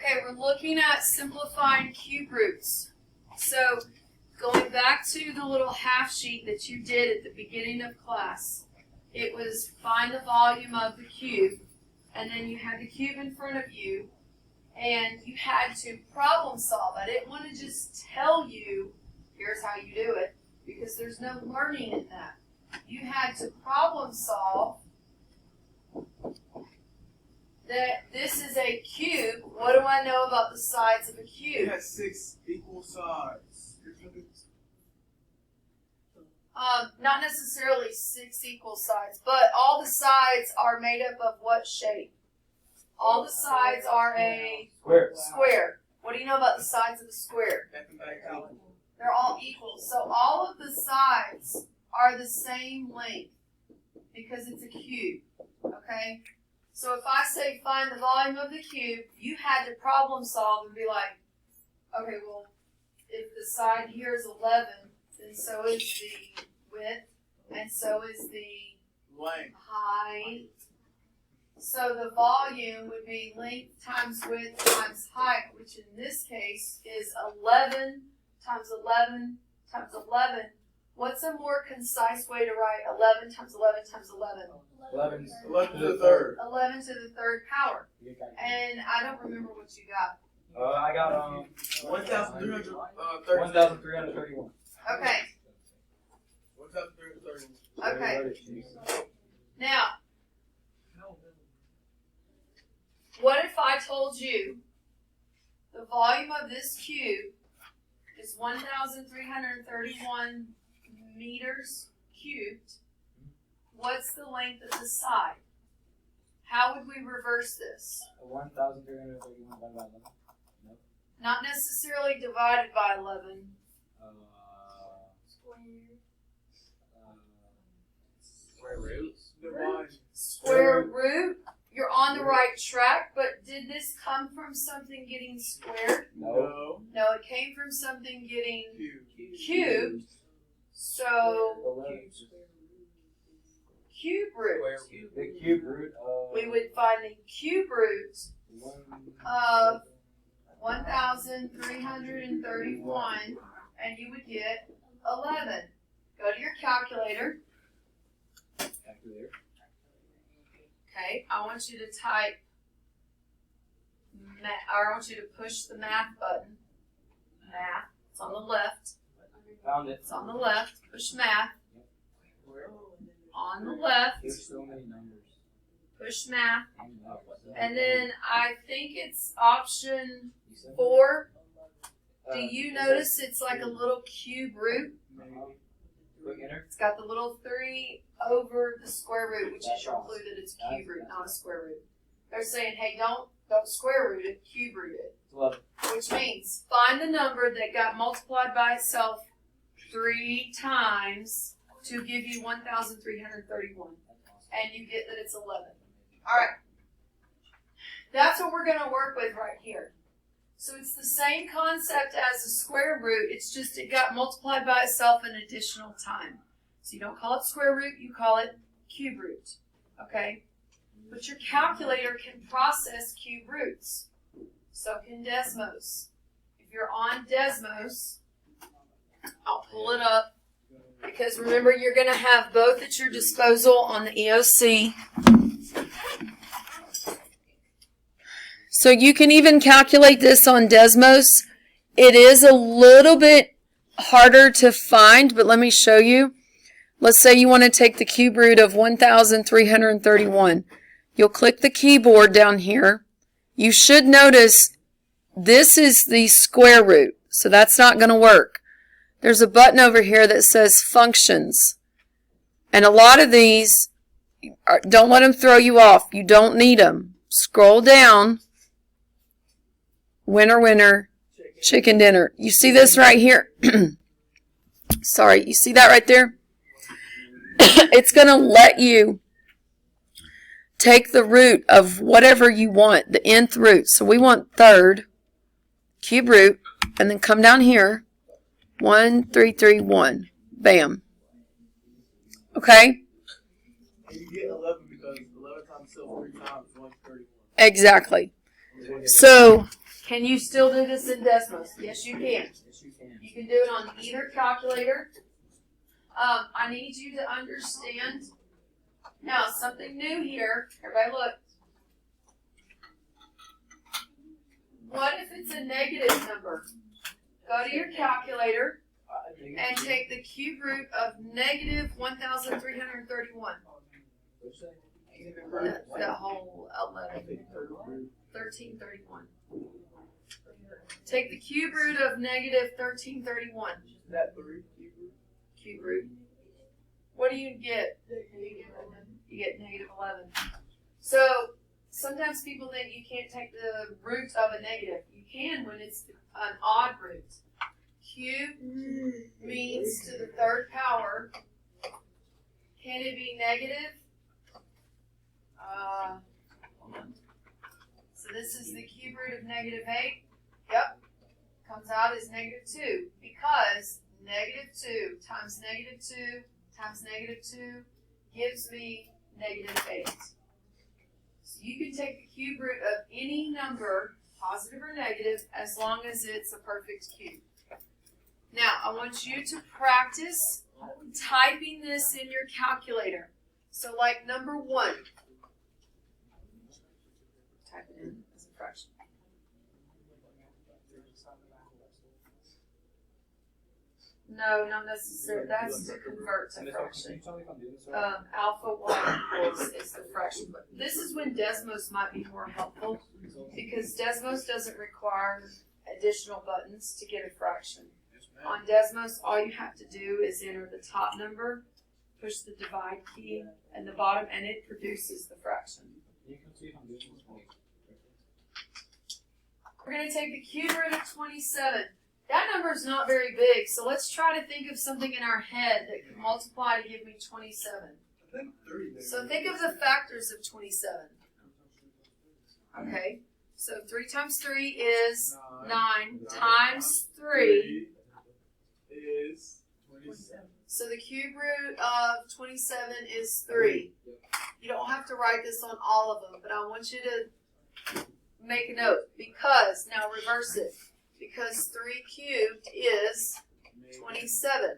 Okay, we're looking at simplifying cube roots. So going back to the little half sheet that you did at the beginning of class, it was find the volume of the cube, and then you had the cube in front of you, and you had to problem solve. I didn't want to just tell you, here's how you do it, because there's no learning in that. You had to problem solve that this is a cube. What do I know about the sides of a cube? It has 6 equal sides. Not necessarily 6 equal sides, but all the sides are made up of what shape? All the sides are a square. What do you know about the sides of a square? They're all equal. So all of the sides are the same length because it's a cube. Okay? So if I say find the volume of the cube, you had to problem solve and be like, okay, well, if the side here is 11, then so is the width, and so is the height. So the volume would be length times width times height, which in this case is 11 times 11 times 11. What's a more concise way to write 11 times 11 times 11? 11 to the third. 11 to the third power. And I don't remember what you got. I got 1,331. Okay. 1,331. Okay. Now, what if I told you the volume of this cube is 1,331 meters cubed? What's the length of the side? How would we reverse this? 1,331 divided by 11. Nope. Not necessarily divided by 11. Square root. Square root. You're on the right track, but did this come from something getting squared? No. No, it came from something getting cubed. So, cube root. The cube root of... We would find the cube root of 1,331, and you would get 11. Go to your calculator. Okay, I want you to type, I want you to push the math button. Math, it's on the left. Found it. It's on the left. Push math. On the left. There's so many numbers. Push math. And then I think it's option 4. Do you notice it's like a little cube root? It's got the little 3 over the square root, which is your clue that it's a cube root, not a square root. They're saying, hey, don't square root it, cube root it. Which means find the number that got multiplied by itself 3 times to give you 1,331. And you get that it's 11. All right. That's what we're going to work with right here. So it's the same concept as the square root. It's just it got multiplied by itself an additional time. So you don't call it square root, you call it cube root. Okay? But your calculator can process cube roots. So can Desmos. If you're on Desmos, I'll pull it up. Because remember, you're going to have both at your disposal on the EOC. So you can even calculate this on Desmos. It is a little bit harder to find, but let me show you. Let's say you want to take the cube root of 1,331. You'll click the keyboard down here. You should notice this is the square root, so that's not going to work. There's a button over here that says Functions. And a lot of these, don't let them throw you off. You don't need them. Scroll down. Winner, winner, chicken dinner. You see this right here? Sorry, you see that right there? It's going to let you take the root of whatever you want, the nth root. So we want third, cube root, and then come down here. 1,331. Bam. Okay? And you get 11 because 11 times 3 times 131. Exactly. So, can you still do this in Desmos? Yes, you can. Yes, you can. You can do it on either calculator. I need you to understand. Now, something new here. Everybody look. What if it's a negative number? Go to your calculator and take the cube root of negative 1,331. The whole 1331. Take the cube root of negative 1331. That 3 Cube root. What do you get? You get negative 11. So sometimes people think you can't take the root of a negative. You can when it's an odd root. Cube means to the third power. Can it be negative? So this is the cube root of negative 8. Yep. Comes out as negative 2 because negative 2 times negative 2 times negative 2 gives me negative 8. So you can take the cube root of any number, positive or negative, as long as it's a perfect cube. Now, I want you to practice typing this in your calculator. So like number 1. Type it in as a fraction. No, not necessarily. That's to convert to fraction. Alpha y equals is the fraction. But this is when Desmos might be more helpful because Desmos doesn't require additional buttons to get a fraction. On Desmos, all you have to do is enter the top number, push the divide key, and the bottom, and it produces the fraction. We're going to take the cube root of 27. That number is not very big, so let's try to think of something in our head that can multiply to give me 27. So think of the factors of 27. Okay, so 3 times 3 is 9 times 3 is 27. So the cube root of 27 is 3. You don't have to write this on all of them, but I want you to make a note because, now reverse it, because 3 cubed is 27.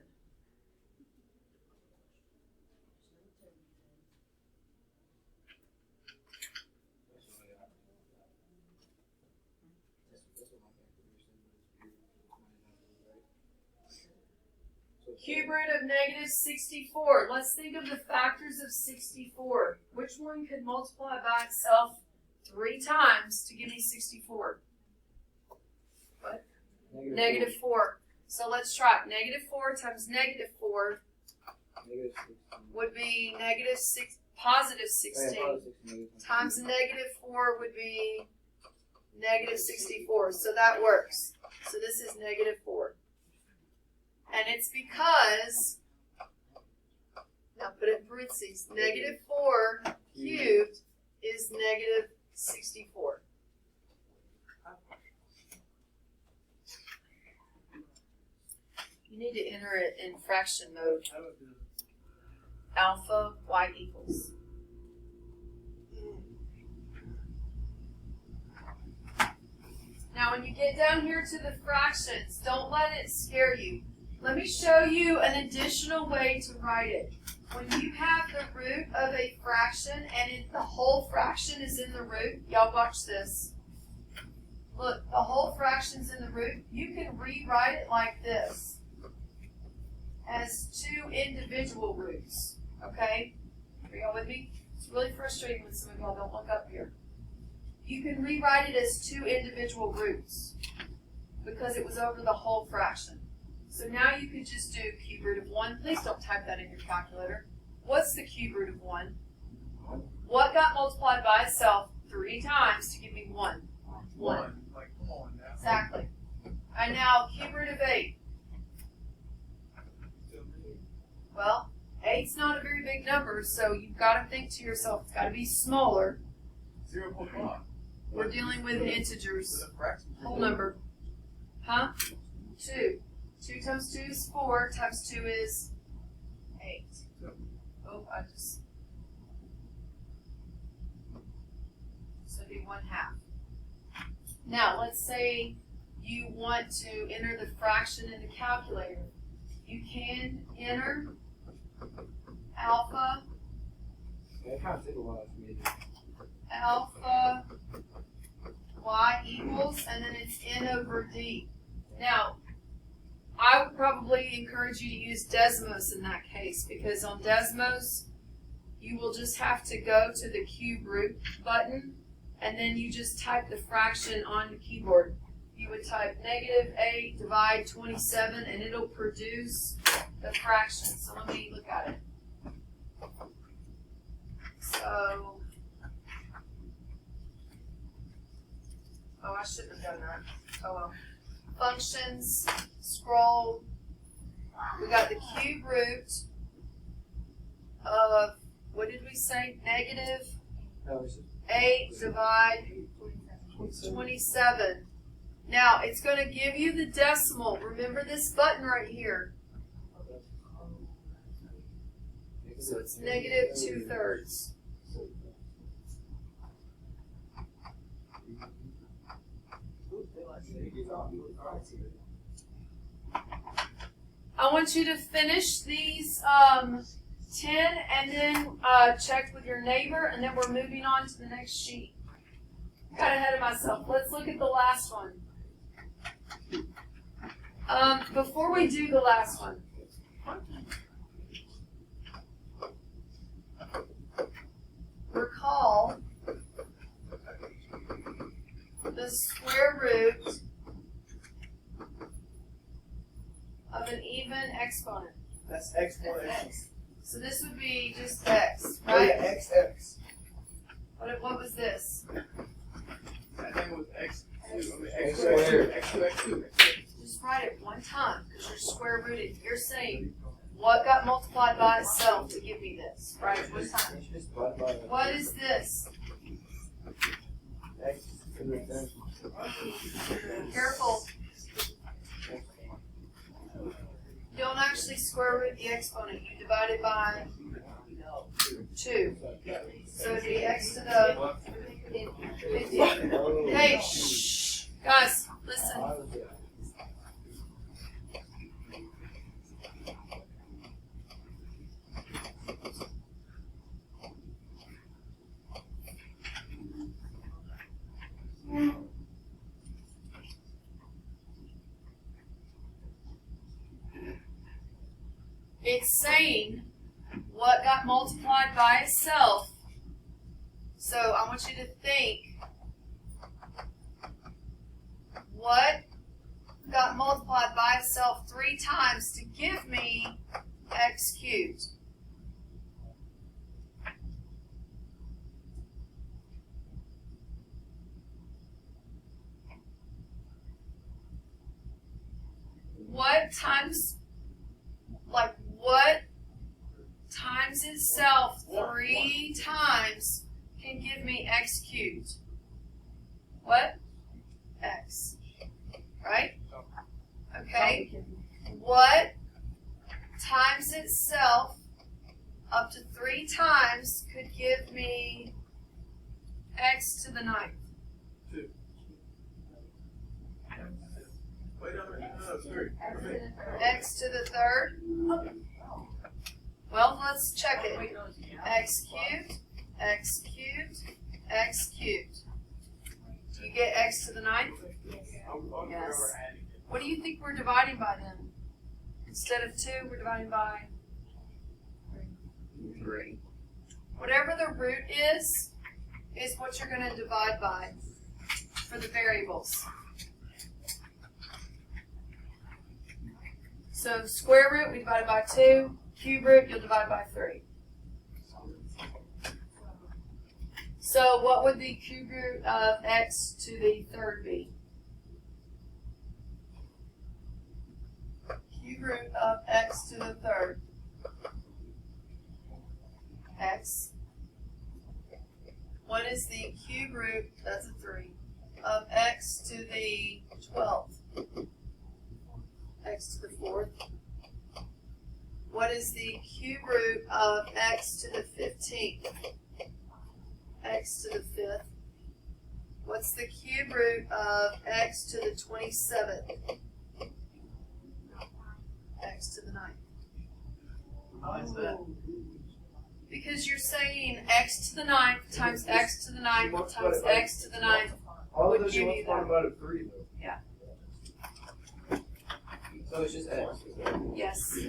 Cube root of negative 64. Let's think of the factors of 64. Which one could multiply by itself 3 times to give me 64? What? Negative 4. So let's try it. Negative 4 times negative 4 would be positive 16. Times negative 4 would be negative 64. So that works. So this is negative 4. And it's because, now put it in parentheses, negative 4 cubed is negative 64. You need to enter it in fraction mode. Alpha y equals. Now when you get down here to the fractions, don't let it scare you. Let me show you an additional way to write it. When you have the root of a fraction and the whole fraction is in the root, y'all watch this. Look, the whole fraction's in the root. You can rewrite it like this, as 2 individual roots. Okay? Are y'all with me? It's really frustrating when some of y'all don't look up here. You can rewrite it as 2 individual roots because it was over the whole fraction. So now you can just do cube root of 1. Please don't type that in your calculator. What's the cube root of 1? What got multiplied by itself 3 times to give me 1? 1. Like, come on now. Exactly. And now cube root of 8. Well, 8's not a very big number, so you've got to think to yourself, it's got to be smaller. 0.5. We're dealing with integers. Whole number. Huh? 2. 2 times 2 is 4, times 2 is 8. Oh, so it'd be 1/2. Now, let's say you want to enter the fraction in the calculator. You can enter alpha, It kind of took a while for me to. alpha y equals, and then it's n over d. Now, I would probably encourage you to use Desmos in that case, because on Desmos, you will just have to go to the cube root button, and then you just type the fraction on the keyboard. You would type -8 divide 27, and it'll produce the fraction. So let me look at it. So, oh, I shouldn't have done that. Oh well. Functions, scroll. We got the cube root of, what did we say? -8 divide 27. Now, it's going to give you the decimal. Remember this button right here. So it's -2/3. I want you to finish these 10 and then check with your neighbor, and then we're moving on to the next sheet. Got ahead of myself. Let's look at the last one. Before we do the last one, recall the square root of an even exponent. That's exponential. So this would be just x, Oh yeah, right? XX. What was this? I think it was X2. I mean, X X2, X2, X2. Just write it one time, because you're square rooted. You're saying what got multiplied by itself to give me this. Write it one time. What is this? Careful. You don't actually square root the exponent. You divide it by 2. So it'd be x to the 50. Hey, shh. Guys, listen. It's saying what got multiplied by itself. So I want you to think, what got multiplied by itself 3 times to give me x cubed? What times itself 3 times can give me x cubed? What? X. Right? Okay. What times itself up to 3 times could give me x to the 9th? 2. Wait, no, 3. X to the 3rd? Well, let's check it. X cubed, x cubed, x cubed. Do you get x to the 9th? Yes. What do you think we're dividing by then? Instead of 2, we're dividing by 3. Whatever the root is what you're going to divide by for the variables. So square root, we divide by 2. Cube root, you'll divide by 3. So what would the cube root of x to the 3rd be? Cube root of x to the 3rd. X. What is the cube root, that's a 3, of x to the 12th? X to the 4th. What is the cube root of x to the 15th? X to the 5th. What's What's the cube root of x to the 27th? X to the 9th. How is that? Because you're saying x to the 9th times x to the 9th times x to the 9th. All Would of those give you you want that. out of 3 though. Yeah. So it's just x. Yes.